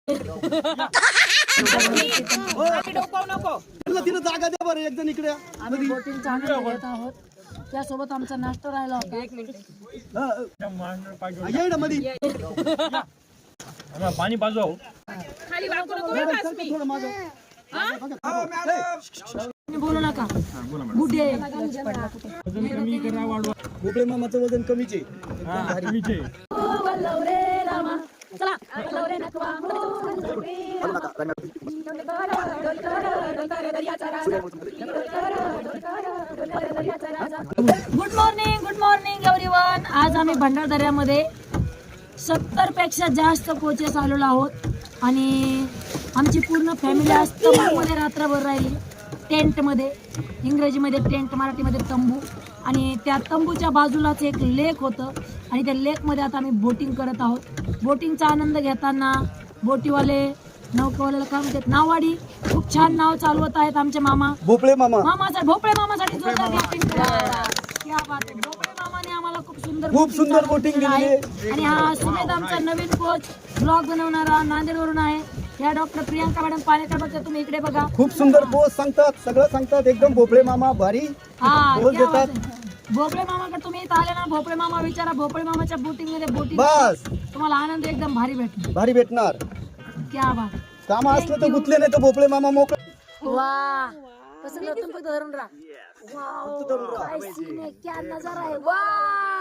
तिला जागा द्या बरं, एक जण इकडे आम्ही बोटिंगचा आनंद घेत आहोत. त्यासोबत आमचा नाश्ता राहिला होता. ये ना मध्ये पाणी पाजवा बोलू नका. गुडे भोपळे मामाचं वजन कमीच आहे. Good morning everyone. आज आम्ही भंडारदऱ्यामध्ये 70 पेक्षा जास्त कोचेस आलेलो आहोत आणि आमची पूर्ण फॅमिली आज तंबूमध्ये रात्रभर राहिली. टेंटमध्ये, इंग्रजीमध्ये टेंट, मराठीमध्ये तंबू. आणि त्या तंबूच्या बाजूलाच एक लेक होतं आणि त्या लेकमध्ये आता आम्ही बोटिंग करत आहोत. बोटिंगचा आनंद घेताना बोटीवाले, नौकावाल्याला काय म्हणतात, नाववाडी खूप छान नाव चालवत आहेत आमचे मामा. भोपळे मामा भोपळे मामासाठी जोरदार बोटिंग क्या बात आहे. भोपळे मामाने आम्हाला खूप सुंदर बोटिंग दिली आहे. आणि हा सुमेध आमचा नवीन कोच, ब्लॉग बनवणारा, नांदेडवरून आहे. या डॉक्टर प्रियांका मॅडम पालेकर बघा, तुम्ही इकडे बघा. खूप सुंदर पोस्ट सांगतात, सगळं सांगतात. एकदम भोपळे मामा भारी पोस्ट देतात. भोपळे मामाकडे तुम्ही इथं आले ना, भोपळे मामा विचारा. भोपळे मामाच्या बोटिंग मध्ये बोटिंग बस तुम्हाला आनंद एकदम भारी भेटणार. क्या बात. काम असलं तर गुतले नाही तर भोपळे मामा मोकळे. वाह, कसं तुम्ही धरून राहा. वाव, काय सीन आहे, क्या नजारा आहे. वाह.